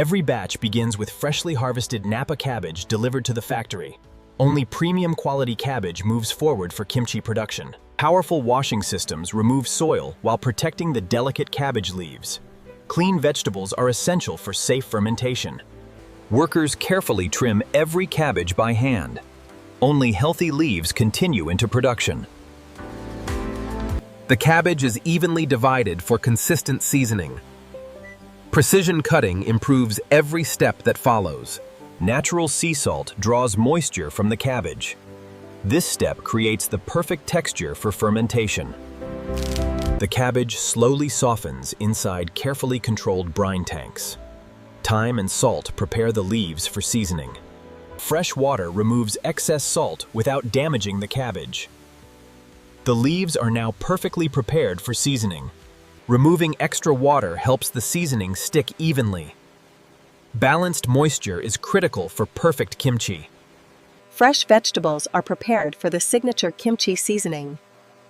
Every batch begins with freshly harvested Napa cabbage delivered to the factory. Only premium quality cabbage moves forward for kimchi production. Powerful washing systems remove soil while protecting the delicate cabbage leaves. Clean vegetables are essential for safe fermentation. Workers carefully trim every cabbage by hand. Only healthy leaves continue into production. The cabbage is evenly divided for consistent seasoning. Precision cutting improves every step that follows. Natural sea salt draws moisture from the cabbage. This step creates the perfect texture for fermentation. The cabbage slowly softens inside carefully controlled brine tanks. Thyme and salt prepare the leaves for seasoning. Fresh water removes excess salt without damaging the cabbage. The leaves are now perfectly prepared for seasoning. Removing extra water helps the seasoning stick evenly. Balanced moisture is critical for perfect kimchi. Fresh vegetables are prepared for the signature kimchi seasoning.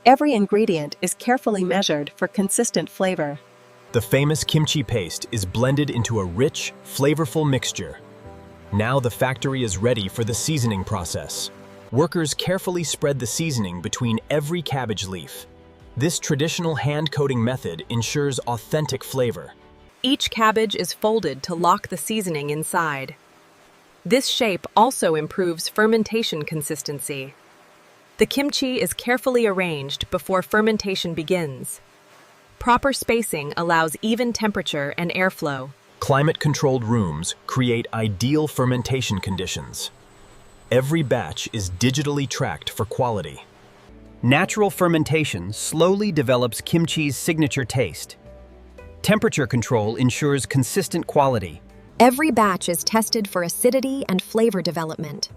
Every ingredient is carefully measured for consistent flavor. The famous kimchi paste is blended into a rich, flavorful mixture. Now the factory is ready for the seasoning process. Workers carefully spread the seasoning between every cabbage leaf. This traditional hand-coating method ensures authentic flavor. Each cabbage is folded to lock the seasoning inside. This shape also improves fermentation consistency. The kimchi is carefully arranged before fermentation begins. Proper spacing allows even temperature and airflow. Climate-controlled rooms create ideal fermentation conditions. Every batch is digitally tracked for quality. Natural fermentation slowly develops kimchi's signature taste. Temperature control ensures consistent quality. Every batch is tested for acidity and flavor development.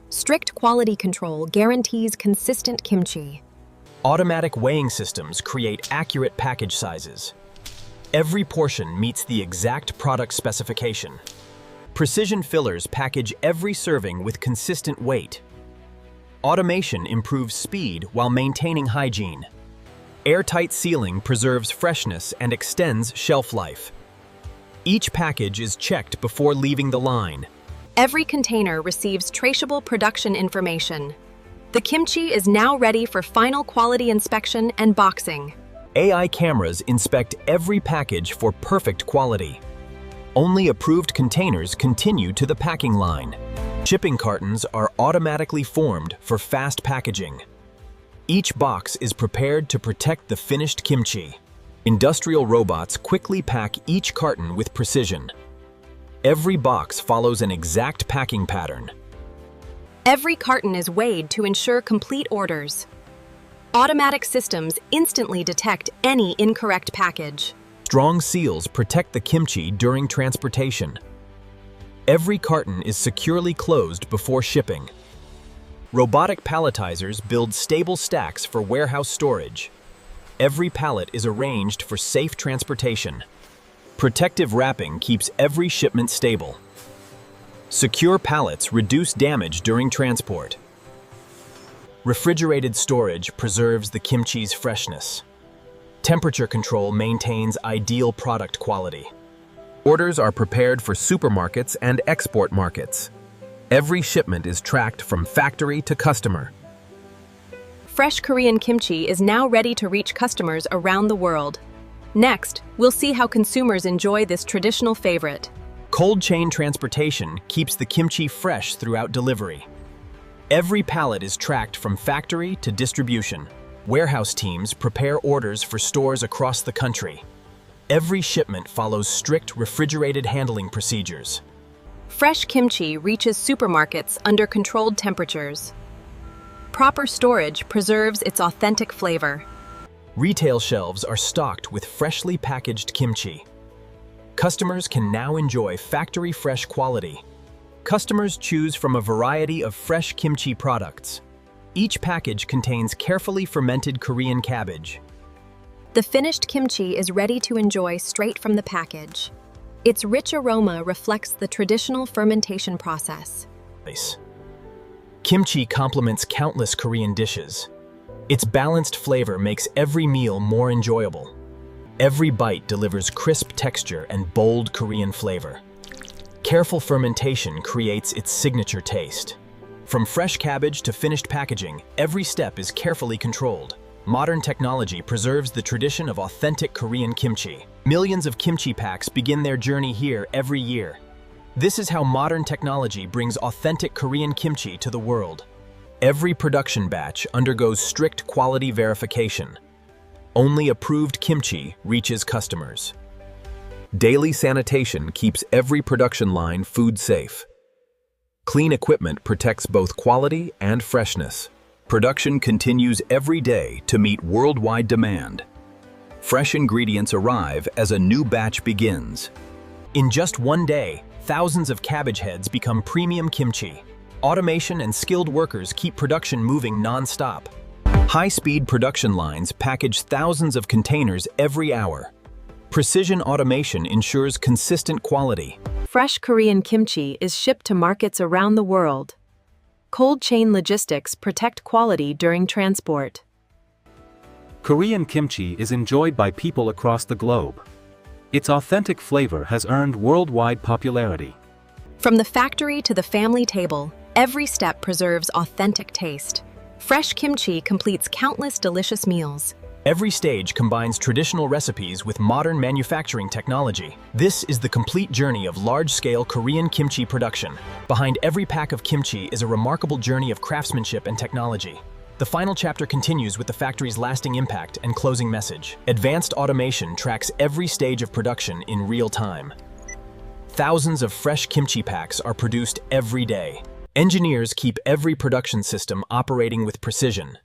Strict quality control guarantees consistent kimchi. Automatic weighing systems create accurate package sizes. Every portion meets the exact product specification. Precision fillers package every serving with consistent weight. Automation improves speed while maintaining hygiene. Airtight sealing preserves freshness and extends shelf life. Each package is checked before leaving the line. Every container receives traceable production information. The kimchi is now ready for final quality inspection and boxing. AI cameras inspect every package for perfect quality. Only approved containers continue to the packing line. Shipping cartons are automatically formed for fast packaging. Each box is prepared to protect the finished kimchi. Industrial robots quickly pack each carton with precision. Every box follows an exact packing pattern. Every carton is weighed to ensure complete orders. Automatic systems instantly detect any incorrect package. Strong seals protect the kimchi during transportation. Every carton is securely closed before shipping. Robotic palletizers build stable stacks for warehouse storage. Every pallet is arranged for safe transportation. Protective wrapping keeps every shipment stable. Secure pallets reduce damage during transport. Refrigerated storage preserves the kimchi's freshness. Temperature control maintains ideal product quality. Orders are prepared for supermarkets and export markets. Every shipment is tracked from factory to customer. Fresh Korean kimchi is now ready to reach customers around the world. Next, we'll see how consumers enjoy this traditional favorite. Cold chain transportation keeps the kimchi fresh throughout delivery. Every pallet is tracked from factory to distribution. Warehouse teams prepare orders for stores across the country. Every shipment follows strict refrigerated handling procedures. Fresh kimchi reaches supermarkets under controlled temperatures. Proper storage preserves its authentic flavor. Retail shelves are stocked with freshly packaged kimchi. Customers can now enjoy factory-fresh quality. Customers choose from a variety of fresh kimchi products. Each package contains carefully fermented Korean cabbage. The finished kimchi is ready to enjoy straight from the package. Its rich aroma reflects the traditional fermentation process. Kimchi complements countless Korean dishes. Its balanced flavor makes every meal more enjoyable. Every bite delivers crisp texture and bold Korean flavor. Careful fermentation creates its signature taste. From fresh cabbage to finished packaging, every step is carefully controlled. Modern technology preserves the tradition of authentic Korean kimchi. Millions of kimchi packs begin their journey here every year. This is how modern technology brings authentic Korean kimchi to the world. Every production batch undergoes strict quality verification. Only approved kimchi reaches customers. Daily sanitation keeps every production line food safe. Clean equipment protects both quality and freshness. Production continues every day to meet worldwide demand. Fresh ingredients arrive as a new batch begins. In just one day, thousands of cabbage heads become premium kimchi. Automation and skilled workers keep production moving non-stop. High-speed production lines package thousands of containers every hour. Precision automation ensures consistent quality. Fresh Korean kimchi is shipped to markets around the world. Cold chain logistics protect quality during transport. Korean kimchi is enjoyed by people across the globe. Its authentic flavor has earned worldwide popularity. From the factory to the family table, every step preserves authentic taste. Fresh kimchi completes countless delicious meals. Every stage combines traditional recipes with modern manufacturing technology. This is the complete journey of large-scale Korean kimchi production. Behind every pack of kimchi is a remarkable journey of craftsmanship and technology. The final chapter continues with the factory's lasting impact and closing message. Advanced automation tracks every stage of production in real time. Thousands of fresh kimchi packs are produced every day. Engineers keep every production system operating with precision.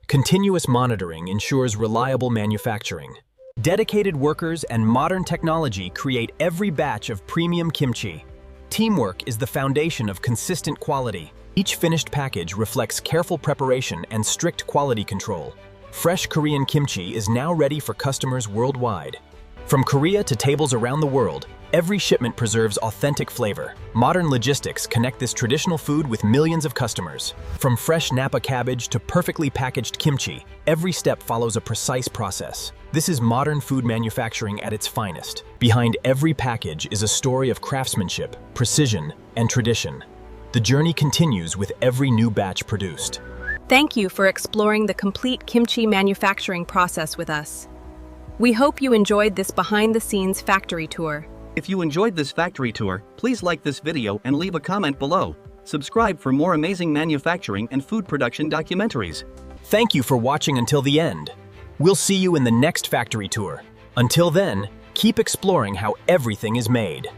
Continuous monitoring ensures reliable manufacturing. Dedicated workers and modern technology create every batch of premium kimchi. Teamwork is the foundation of consistent quality. Each finished package reflects careful preparation and strict quality control. Fresh Korean kimchi is now ready for customers worldwide. From Korea to tables around the world, every shipment preserves authentic flavor. Modern logistics connect this traditional food with millions of customers. From fresh Napa cabbage to perfectly packaged kimchi, every step follows a precise process. This is modern food manufacturing at its finest. Behind every package is a story of craftsmanship, precision, and tradition. The journey continues with every new batch produced. Thank you for exploring the complete kimchi manufacturing process with us. We hope you enjoyed this behind-the-scenes factory tour. If you enjoyed this factory tour, please like this video and leave a comment below. Subscribe for more amazing manufacturing and food production documentaries. Thank you for watching until the end. We'll see you in the next factory tour. Until then, keep exploring how everything is made.